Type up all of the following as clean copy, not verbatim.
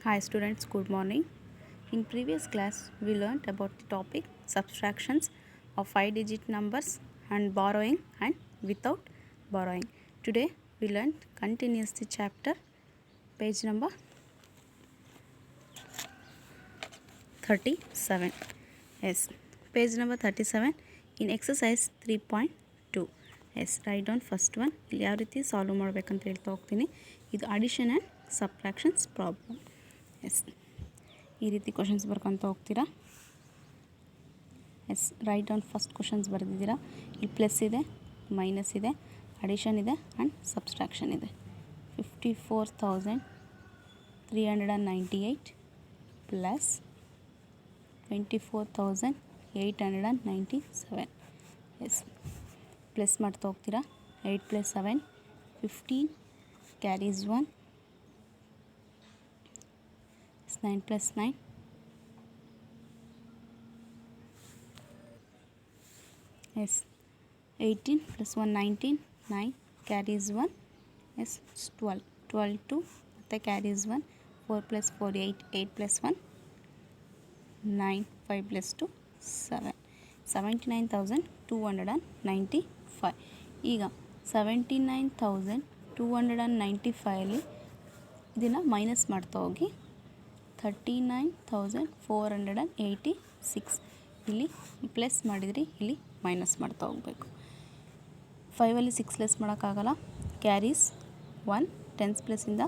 Hi students, good morning. In previous class, we learned about the topic subtractions of 5-digit numbers and borrowing and without borrowing. Today, we learned continuously chapter, page number 37. Yes, page number 37 in exercise 3.2. Yes right down first one ಇಲ್ಲಿ ಯಾವ ರೀತಿ solve ಮಾಡಬೇಕಂತ ಹೇಳ್ತಾ ಹೋಗ್ತೀನಿ. ಇದು addition and subtractions problem. Yes ಈ ರೀತಿ questions ಬರ್ಕೊತ ಹೋಗ್ತೀರಾ. Yes right down first questions ಬರೆದಿದ್ದೀರಾ. ಇಲ್ಲಿ ಪ್ಲಸ್ ಇದೆ, ಮೈನಸ್ ಇದೆ, ಅಡಿಷನ್ ಇದೆ ಆ್ಯಂಡ್ ಸಬ್ಸ್ಟ್ರಾಕ್ಷನ್ ಇದೆ. 54,398 ಪ್ಲಸ್ 24,897. ಎಸ್ ಪ್ಲಸ್ ಮಾಡ್ತಾ ಹೋಗ್ತೀರಾ. 8 + 7 15 ಕ್ಯಾರೀಸ್ 1. 9 + 9 S 18 + 1 19 9 carries 1. ಎಸ್ 12 2 ಮತ್ತು ಕ್ಯಾರೀಸ್ 1. 4 + 4 8 8 + 1 9 5 + 2 7 79,295. ಈಗ 79,295 ಇದನ್ನು ಮೈನಸ್ ಮಾಡ್ತಾ ಹೋಗಿ 39,486 ಇಲ್ಲಿ ಪ್ಲಸ್ ಮಾಡಿದ್ರಿ, ಇಲ್ಲಿ ಮೈನಸ್ ಮಾಡ್ತಾ ಹೋಗಬೇಕು. 5ಅಲ್ಲಿ 6 ಲೆಸ್ ಮಾಡೋಕ್ಕಾಗಲ್ಲ. ಕ್ಯಾರೀಸ್ 1 ಟೆನ್ಸ್ ಪ್ಲಸ್ಸಿಂದ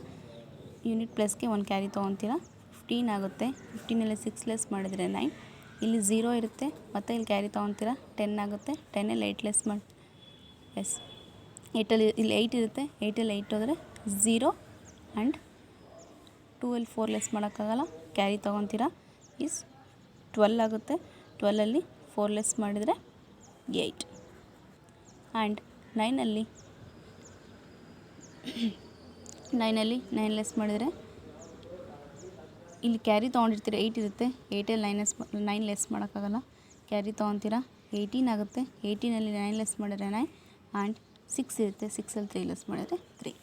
ಯೂನಿಟ್ ಪ್ಲಸ್ಗೆ 1 ಕ್ಯಾರಿ ತೊಗೊತೀರಾ. 15 ಆಗುತ್ತೆ. 15ಅಲ್ಲಿ 6 ಲೆಸ್ ಮಾಡಿದರೆ 9. ಇಲ್ಲಿ 0 ಇರುತ್ತೆ, ಮತ್ತು ಇಲ್ಲಿ ಕ್ಯಾರಿ ತೊಗೊತೀರಾ. 10 ಆಗುತ್ತೆ. 10ಅಲ್ಲಿ 8 ಲೆಸ್ ಮಾಡಿ. ಎಸ್ 8ಅಲ್ಲಿ ಇಲ್ಲಿ 8 ಇರುತ್ತೆ. 8ಅಲ್ಲಿ 8 ಹೋದರೆ 0 ಆ್ಯಂಡ್ 2ಅಲ್ಲಿ 4 ಲೆಸ್ ಮಾಡೋಕ್ಕಾಗಲ್ಲ. ಕ್ಯಾರಿ ತೊಗೊತೀರಾ. ಈಸ್ 12 ಆಗುತ್ತೆ. 12ಅಲ್ಲಿ 4 ಲೆಸ್ ಮಾಡಿದರೆ 8 ಆ್ಯಂಡ್ 9ಅಲ್ಲಿ 9 ಲೆಸ್ ಮಾಡಿದರೆ ಇಲ್ಲಿ ಕ್ಯಾರಿ ತೊಗೊಂಡಿರ್ತೀರ. 8 ಇರುತ್ತೆ. 8ಅಲ್ಲಿ 9 ಲೆಸ್ ಮಾಡೋಕ್ಕಾಗಲ್ಲ. ಕ್ಯಾರಿ ತೊಗೊತೀರಾ. 18 ಆಗುತ್ತೆ. 18ಅಲ್ಲಿ 9 ಲೆಸ್ ಮಾಡಿದರೆ 9 ಆ್ಯಂಡ್ 6 ಇರುತ್ತೆ. 6ಅಲ್ಲಿ 3 ಲೆಸ್ ಮಾಡಿದರೆ 3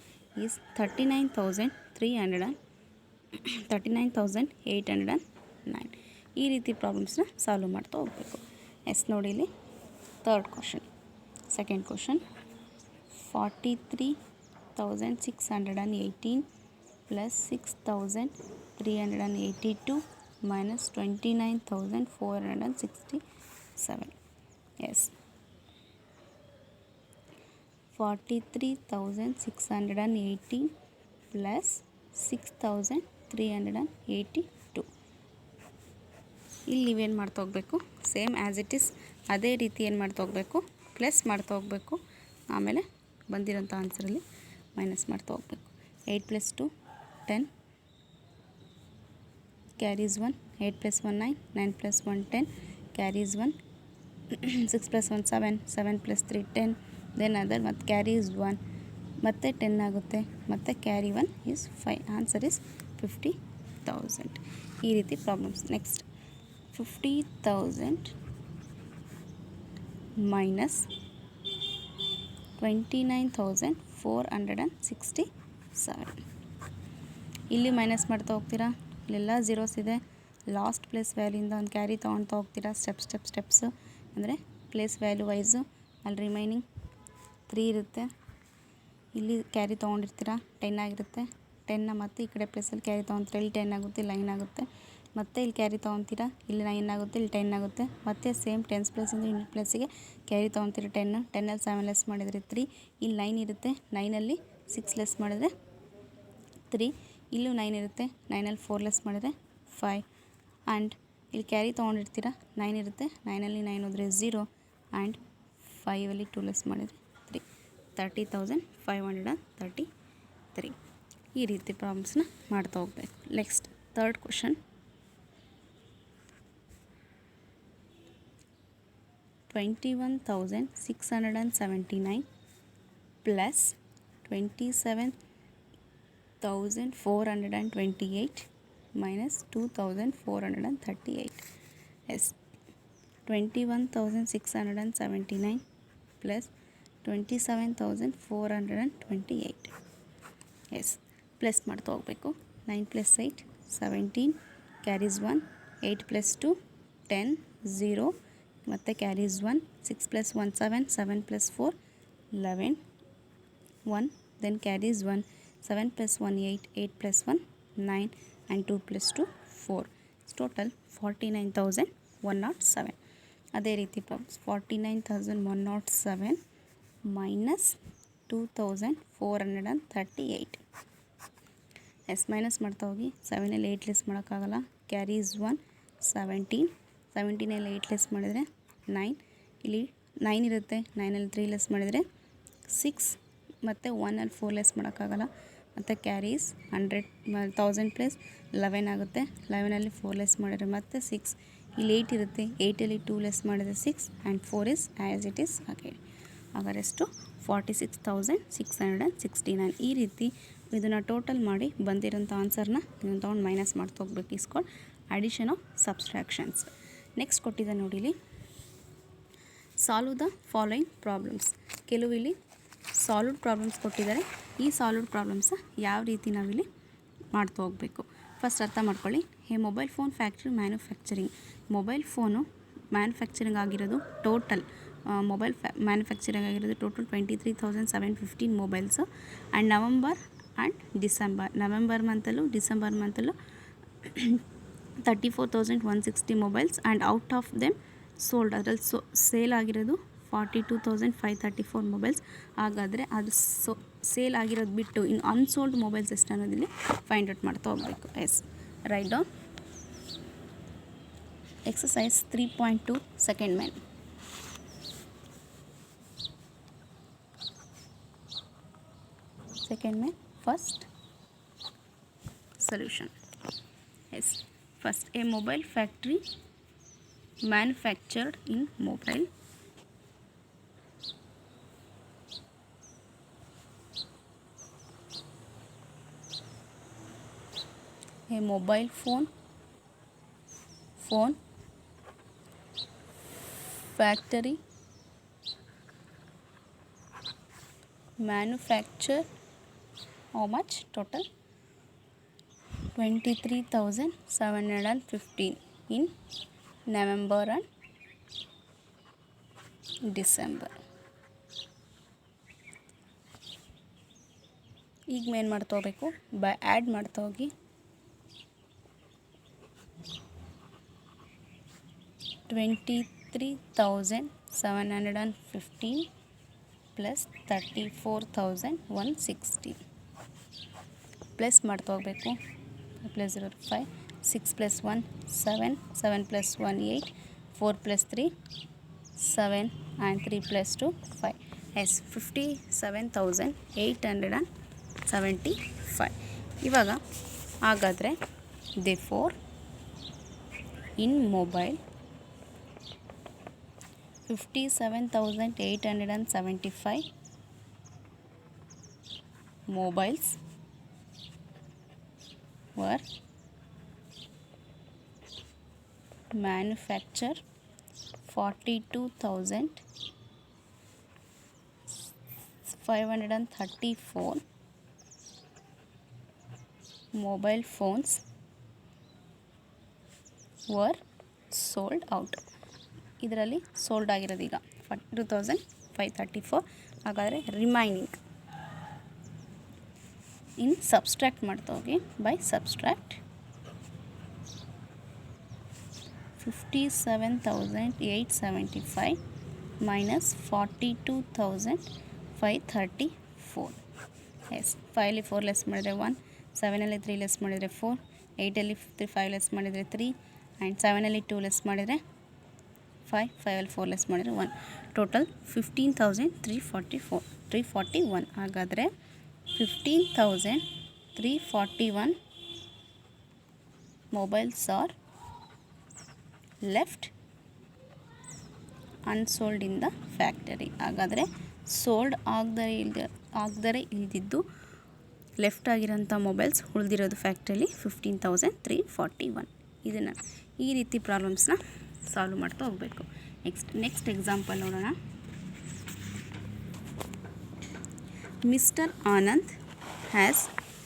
ಈಸ್ 39,809. ಈ ರೀತಿ ಪ್ರಾಬ್ಲಮ್ಸ್ನ ಸಾಲ್ವ್ ಮಾಡ್ತಾ ಹೋಗಬೇಕು. ಎಸ್ ನೋಡಿ ಇಲ್ಲಿ third question. Second question 43,618 plus 6,382 minus 29,467. Yes 43,618 plus 6,382. ಇಲ್ಲಿ ನೀವೇನು ಮಾಡ್ತಾ ಹೋಗಬೇಕು, ಸೇಮ್ ಆ್ಯಸ್ ಇಟ್ ಈಸ್ ಅದೇ ರೀತಿ ಏನು ಮಾಡ್ತಾ ಹೋಗಬೇಕು, ಪ್ಲಸ್ ಮಾಡ್ತಾ ಹೋಗಬೇಕು. ಆಮೇಲೆ ಬಂದಿರೋಂಥ ಆನ್ಸರಲ್ಲಿ ಮೈನಸ್ ಮಾಡ್ತಾ ಹೋಗಬೇಕು. 8 + 2 10 ಕ್ಯಾರೀಸ್ 1. 8 + 1 9 9 + 1 10 ಕ್ಯಾರೀಸ್ 1. 6 + 1 7 7 + 3 10 ದೆನ್ ಅದರ್ ಮತ್ತು ಕ್ಯಾರೀಸ್ 1 ಮತ್ತು 10 ಆಗುತ್ತೆ. ಮತ್ತು ಕ್ಯಾರಿ 1 ಈಸ್ 5. Answer is 50,000. ಈ ರೀತಿ ಪ್ರಾಬ್ಲಮ್ಸ್. Next 50,000 minus 29,467. ಇಲ್ಲಿ ಮೈನಸ್ ಮಾಡ್ತಾ ಹೋಗ್ತೀರಾ. ಇಲ್ಲೆಲ್ಲ ಝೀರೋಸ್ ಇದೆ. ಲಾಸ್ಟ್ ಪ್ಲೇಸ್ ವ್ಯಾಲ್ಯೂಯಿಂದ ಒಂದು ಕ್ಯಾರಿ ತೊಗೊಳ್ತಾ ಹೋಗ್ತೀರಾ. ಸ್ಟೆಪ್ಸು ಅಂದರೆ ಪ್ಲೇಸ್ ವ್ಯಾಲ್ಯೂ ವೈಸು. ಅಲ್ಲಿ ರಿಮೈನಿಂಗ್ 3 ಇರುತ್ತೆ. ಇಲ್ಲಿ ಕ್ಯಾರಿ ತೊಗೊಂಡಿರ್ತೀರಾ. 10 ಆಗಿರುತ್ತೆ. 10ನ ಮತ್ತೆ ಈ ಕಡೆ ಪ್ಲೇಸಲ್ಲಿ ಕ್ಯಾರಿ ತೊಗೊತೀರಾ. ಇಲ್ಲಿ 10 ಆಗುತ್ತೆ, ಇಲ್ಲಿ 9 ಆಗುತ್ತೆ. ಮತ್ತೆ ಇಲ್ಲಿ ಕ್ಯಾರಿ ತೊಗೊತೀರಾ. ಇಲ್ಲಿ 9 ಆಗುತ್ತೆ, ಇಲ್ಲಿ 10 ಆಗುತ್ತೆ. ಮತ್ತೆ ಸೇಮ್ ಟೆನ್ಸ್ ಪ್ಲೇಸಿಂದ ಯೂನಿಟ್ ಪ್ಲೇಸಿಗೆ ಕ್ಯಾರಿ ತೊಗೊತೀರಾ. 10ಅಲ್ಲಿ 7 ಲೆಸ್ ಮಾಡಿದರೆ 3. ಇಲ್ಲಿ 9 ಇರುತ್ತೆ. 9ಅಲ್ಲಿ 6 ಲೆಸ್ ಮಾಡಿದರೆ 3. ಇಲ್ಲೂ 9 ಇರುತ್ತೆ. 9ಅಲ್ಲಿ 4 ಲೆಸ್ ಮಾಡಿದರೆ 5 ಆ್ಯಂಡ್ ಇಲ್ಲಿ ಕ್ಯಾರಿ ತೊಗೊಂಡಿರ್ತೀರಾ. 9 ಇರುತ್ತೆ. 9ಅಲ್ಲಿ 9 ಹೋದರೆ 0 ಆ್ಯಂಡ್ 5ಅಲ್ಲಿ 2 ಲೆಸ್ ಮಾಡಿದರೆ 3. 30,533. ಈ ರೀತಿ ಪ್ರಾಬ್ಲಮ್ಸ್ನ ಮಾಡ್ತಾ ಹೋಗ್ಬೇಕು. Next third question 21,679 plus 27,428 minus 2,438. Yes 21,679 plus 27,428. Yes plus ಮಾಡ್ತಾ ಹೋಗಬೇಕು. 9 + 8 17 ಕ್ಯಾರೀಸ್ 1, 8 + 2 10 0 ಮತ್ತು carries 1, 6 + 1 7, 7 + 4 11 1, then carries 1, 7 + 1 8, 8 + 1 9 and 2 + 2 4. It's total 49,107. ಅದೇ ರೀತಿ ಪ್ರಾಬ್ಲಮ್ಸ್ 49,107 ಮೈನಸ್ 2,438. ಎಸ್ ಮೈನಸ್ ಮಾಡ್ತಾ ಹೋಗಿ 7ಲ್ಲಿ 8 ಲೆಸ್ ಮಾಡೋಕ್ಕಾಗಲ್ಲ. ಕ್ಯಾರೀಸ್ 1 17, 17ಲ್ಲಿ 8 ಲೆಸ್ ಮಾಡಿದರೆ 9, ಇಲ್ಲಿ 9 ಇರುತ್ತೆ, 9ಲ್ಲಿ 3 ಲೆಸ್ ಮಾಡಿದರೆ 6 ಮತ್ತು 1ಲ್ಲಿ 4 ಲೆಸ್ ಮಾಡೋಕ್ಕಾಗಲ್ಲ. ಮತ್ತು ಕ್ಯಾರೀಸ್ 100 1000 ಪ್ಲಸ್ 11 ಆಗುತ್ತೆ, 11ಲ್ಲಿ 4 ಲೆಸ್ ಮಾಡಿದರೆ ಮತ್ತೆ 6, ಇಲ್ಲಿ 8 ಇರುತ್ತೆ, 8ಲ್ಲಿ 2 ಲೆಸ್ ಮಾಡಿದರೆ 6 and 4 is as it is ಹಾಗೆ. ಹಾಗಾದರೆಷ್ಟು 46,669. ಈ ರೀತಿ ಇದನ್ನು ಟೋಟಲ್ ಮಾಡಿ ಬಂದಿರೋಂಥ ಆನ್ಸರ್ನ ಇದನ್ನು ತೊಗೊಂಡು ಮೈನಸ್ ಮಾಡ್ತಾ ಹೋಗ್ಬೇಕು. ಇಸ್ಕೊಂಡು ಅಡಿಷನ್ ಆಫ್ ಸಬ್ಸ್ಟ್ರಾಕ್ಷನ್ಸ್. ನೆಕ್ಸ್ಟ್ ಕೊಟ್ಟಿದೆ ನೋಡಿ ಇಲ್ಲಿ, ಸಾಲ್ವ್ ದ ಫಾಲೋಯಿಂಗ್ ಪ್ರಾಬ್ಲಮ್ಸ್. ಕೆಲವು ಇಲ್ಲಿ ಸಾಲ್ವ್ಡ್ ಪ್ರಾಬ್ಲಮ್ಸ್ ಕೊಟ್ಟಿದ್ದಾರೆ. ಈ ಸಾಲ್ವ್ಡ್ ಪ್ರಾಬ್ಲಮ್ಸ ಯಾವ ರೀತಿ ನಾವಿಲ್ಲಿ ಮಾಡ್ತಾ ಹೋಗಬೇಕು ಫಸ್ಟ್ ಅರ್ಥ ಮಾಡ್ಕೊಳ್ಳಿ. Mobile phone factory manufacturing, mobile phone manufacturing ಆಗಿರೋದು ಟೋಟಲ್ ಮ್ಯಾನುಫ್ಯಾಕ್ಚರಿಂಗ್ ಆಗಿರೋದು total 23,715 mobiles. And November and November ಮಂತಲ್ಲೂ ಡಿಸೆಂಬರ್ ಮಂತಲ್ಲೂ 34,160 mobiles. And out of them sold, ಅದರಲ್ಲಿ ಸೇಲ್ ಆಗಿರೋದು 42,534 ಮೊಬೈಲ್ಸ್. ಹಾಗಾದರೆ ಅದು ಸೇಲ್ ಆಗಿರೋದು ಬಿಟ್ಟು ಇನ್ನು ಅನ್ಸೋಲ್ಡ್ ಮೊಬೈಲ್ಸ್ ಎಷ್ಟು ಅನ್ನೋದಿಲ್ಲಿ ಫೈಂಡ್ ಔಟ್ ಮಾಡ್ತಾ ಹೋಗಬೇಕು. Yes right down exercise 3.2 second main. Second main first solution. Yes first A mobile factory manufactured in mobile a mobile phone factory manufacture how much total 23,715 in November and December. ಈಗ main ಮಾಡ್ತಾ ಹೋಗಬೇಕು, by add ಮಾಡ್ತಾ ಹೋಗಿ 23,715 plus 34,160 plus ಮಾಡ್ತಾ ಹೋಗಬೇಕು. Plus 0 5, 6 + 1 7, 7 + 1 8, 4 + 3 7 and 3 + 2 5. S 57,875. ಇವಾಗ ಹಾಗಾದರೆ therefore in mobile 57,875 mobiles were manufactured. 42,534 mobile phones were sold out. ಇದರಲ್ಲಿ ಸೋಲ್ಡ್ ಆಗಿರೋದು ಈಗ 42,534. ಹಾಗಾದರೆ ರಿಮೈನಿಂಗ್ ಇನ್ ಸಬ್ಸ್ಟ್ರಾಕ್ಟ್ ಮಾಡ್ತಾ ಹೋಗಿ. By subtract 57,875 minus 42,534. ಎಸ್ 5ಲ್ಲಿ 4 ಲೆಸ್ ಮಾಡಿದರೆ 1, 7ಲ್ಲಿ 3 ಲೆಸ್ ಮಾಡಿದರೆ 4, 8ಲ್ಲಿ 5 ಲೆಸ್ ಮಾಡಿದರೆ 3 ಆ್ಯಂಡ್ 7ಲ್ಲಿ 2 ಲೆಸ್ ಮಾಡಿದರೆ 5, 5ಲ್ಲಿ 4 ಲೆಸ್ ಮಾಡಿದರೆ 1. ಟೋಟಲ್ 15,341. ಹಾಗಾದರೆ 15,341 mobiles are left unsold in the factory. ಹಾಗಾದರೆ ಸೋಲ್ಡ್ ಆಗದರೆ ಇಲ್ದಿದ್ದು ಲೆಫ್ಟ್ ಆಗಿರೋಂಥ ಮೊಬೈಲ್ಸ್ ಉಳಿದಿರೋದು ಫ್ಯಾಕ್ಟ್ರಿಯಲ್ಲಿ 15,341. ಇದನ್ನು ಈ ರೀತಿ ಪ್ರಾಬ್ಲಮ್ಸ್ನ ಸಾಲ್ವ್ ಮಾಡ್ತಾ ಹೋಗಬೇಕು. ನೆಕ್ಸ್ಟ್ ಎಕ್ಸಾಂಪಲ್ ನೋಡೋಣ. Mister Anand has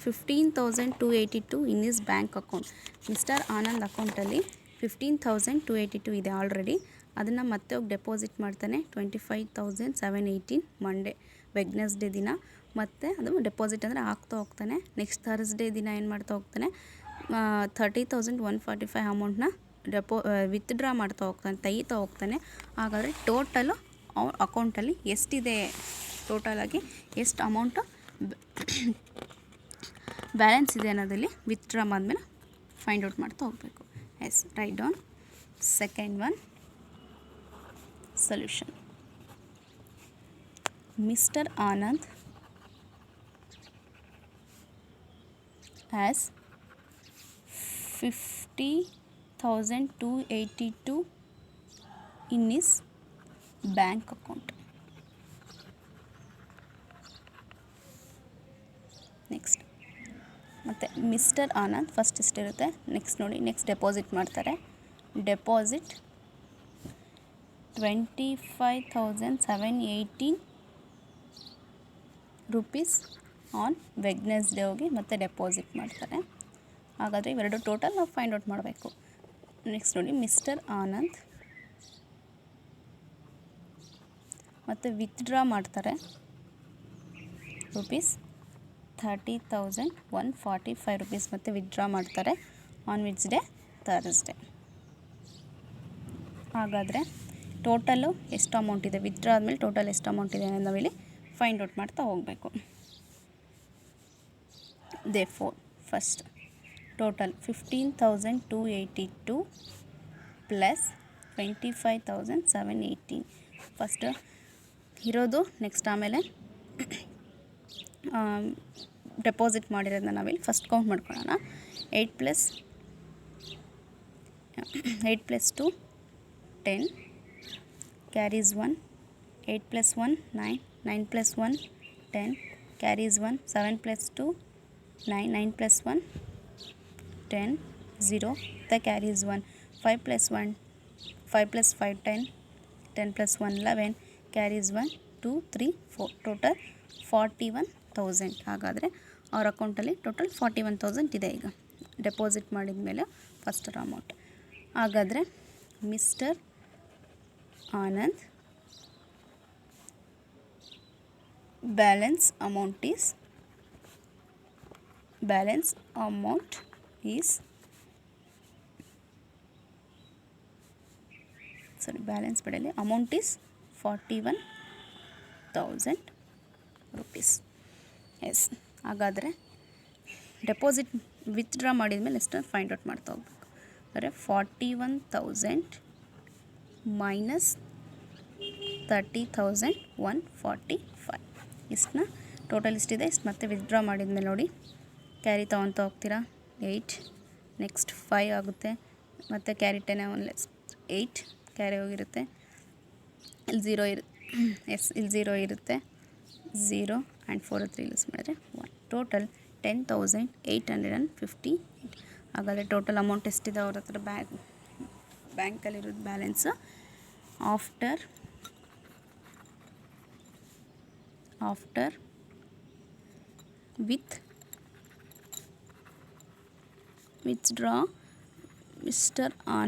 15,282 in is bank account. Mister Anand ಅಕೌಂಟಲ್ಲಿ 15,282 ಇದೆ ಆಲ್ರೆಡಿ. ಅದನ್ನು ಮತ್ತೆ ಹೋಗಿ ಡೆಪಾಸಿಟ್ ಮಾಡ್ತಾನೆ 25,718 ಮಂಡೇ ವೆಡ್ನೆಸ್ಡೇ ದಿನ. ಮತ್ತು ಅದು ಡೆಪಾಸಿಟ್ ಅಂದರೆ ಹಾಕ್ತಾ ಹೋಗ್ತಾನೆ. ನೆಕ್ಸ್ಟ್ ಥರ್ಸ್ಡೇ ದಿನ ಏನು ಮಾಡ್ತಾ ಹೋಗ್ತಾನೆ, 30,145 ಅಮೌಂಟ್ನ ವಿತ್ಡ್ರಾ ಮಾಡ್ತಾ ಹೋಗ್ತಾನೆ, ತೆಗಿತಾ ಹೋಗ್ತಾನೆ. ಹಾಗಾದರೆ ಟೋಟಲು ಅವ್ರ ಅಕೌಂಟಲ್ಲಿ ಎಷ್ಟಿದೆ, ಟೋಟಲಾಗಿ ಎಷ್ಟು ಅಮೌಂಟು ಬ್ಯಾಲೆನ್ಸ್ ಇದೆ ಅನ್ನೋದಲ್ಲಿ ವಿತ್ಡ್ರಾ ಆದಮೇಲೆ ಫೈಂಡ್ ಔಟ್ ಮಾಡ್ತಾ ಹೋಗಬೇಕು. Yes, right down. Second one, solution. Mister Anand has 50,282 in his bank account. Next ಮತ್ತು ಮಿಸ್ಟರ್ ಆನಂದ್ ಫಸ್ಟ್ ಇಷ್ಟಿರುತ್ತೆ. ನೆಕ್ಸ್ಟ್ ನೋಡಿ, ನೆಕ್ಸ್ಟ್ ಡೆಪಾಸಿಟ್ ಮಾಡ್ತಾರೆ. ಡೆಪಾಸಿಟ್ 25,718 ರುಪೀಸ್ ಆನ್ ವೆಡ್ನೆಸ್ಡೇ ಹೋಗಿ ಮತ್ತೆ ಡೆಪಾಸಿಟ್ ಮಾಡ್ತಾರೆ. ಹಾಗಾದರೆ ಇವೆರಡು ಟೋಟಲ್ ನಾವು ಫೈಂಡ್ ಔಟ್ ಮಾಡಬೇಕು. ನೆಕ್ಸ್ಟ್ ನೋಡಿ, ಮಿಸ್ಟರ್ ಆನಂದ್ ಮತ್ತು ವಿತ್ಡ್ರಾ ಮಾಡ್ತಾರೆ ರುಪೀಸ್ 30,145 ರುಪೀಸ್ ಮತ್ತು ವಿತ್ಡ್ರಾ ಮಾಡ್ತಾರೆ ಆನ್ ವಿಚ್ ಡೇ, ಥರ್ಸ್ಡೇ. ಹಾಗಾದರೆ ಟೋಟಲು ಎಷ್ಟು ಅಮೌಂಟ್ ಇದೆ, ವಿತ್ಡ್ರಾ ಆದಮೇಲೆ ಟೋಟಲ್ ಎಷ್ಟು ಅಮೌಂಟ್ ಇದೆ ಅನ್ನೋದು ನಾವಿಲ್ಲಿ ಫೈಂಡ್ ಔಟ್ ಮಾಡ್ತಾ ಹೋಗಬೇಕು. Therefore, first total 15,282 plus 25,718 first ಇರೋದು. ನೆಕ್ಸ್ಟ್ ಆಮೇಲೆ ಡೆಪಾಸಿಟ್ ಮಾಡಿರೋದನ್ನ ನಾವಿಲ್ಲಿ ಫಸ್ಟ್ ಕೌಂಟ್ ಮಾಡ್ಕೊಳ್ಳೋಣ. 8 plus 2 10 carries 1, 8 plus 1 9, 9 plus 1 10 carries 1, 7 plus 2 9, 9 plus 1 10 0, the carries 1, 5 plus 1 5 plus 5 10, 10 plus 1 11, carries 1 2 3 4, total 41,000. ಹಾಗಾದರೆ ಅವ್ರ ಅಕೌಂಟಲ್ಲಿ ಟೋಟಲ್ 41,000 ಇದೆ ಈಗ ಡೆಪಾಸಿಟ್ ಮಾಡಿದ ಮೇಲೆ ಫಸ್ಟರ್ ಅಮೌಂಟ್. ಹಾಗಾದರೆ mister Anand balance amount is balance ಬಿಡಲಿ, ಅಮೌಂಟ್ ಈಸ್ 41,000 ರುಪೀಸ್. ಎಸ್, ಹಾಗಾದರೆ ಡೆಪಾಸಿಟ್ ವಿತ್ಡ್ರಾ ಮಾಡಿದ ಮೇಲೆ ಎಷ್ಟು ಫೈಂಡ್ ಔಟ್ ಮಾಡ್ತಾ ಹೋಗ್ಬೇಕು. ಅಂದರೆ 41,000 ಮೈನಸ್ 30,145 ಇಷ್ಟನ್ನ ಟೋಟಲ್ ಇಷ್ಟಿದೆ. ಇಷ್ಟು ಮತ್ತೆ ವಿತ್ಡ್ರಾ ಮಾಡಿದ ಮೇಲೆ ನೋಡಿ, ಕ್ಯಾರಿ ತೊಗೊತಾ ಹೋಗ್ತೀರಾ 8, ನೆಕ್ಸ್ಟ್ 5 ಆಗುತ್ತೆ, ಮತ್ತು ಕ್ಯಾರಿ 10 8 ಕ್ಯಾರಿ ಹೋಗಿರುತ್ತೆ. ಇಲ್ಲಿ 0 ಎಸ್, ಇಲ್ಲಿ 0 ಇರುತ್ತೆ, 0 ಆ್ಯಂಡ್ 4 3 ಯೂಸ್ ಮಾಡಿದ್ರೆ 1, ಟೋಟಲ್ 10,850. ಹಾಗಾದರೆ ಟೋಟಲ್ ಅಮೌಂಟ್ ಎಷ್ಟಿದೆ ಅವ್ರ ಹತ್ರ ಬ್ಯಾಂಕಲ್ಲಿರೋದು balance after withdraw mister Anand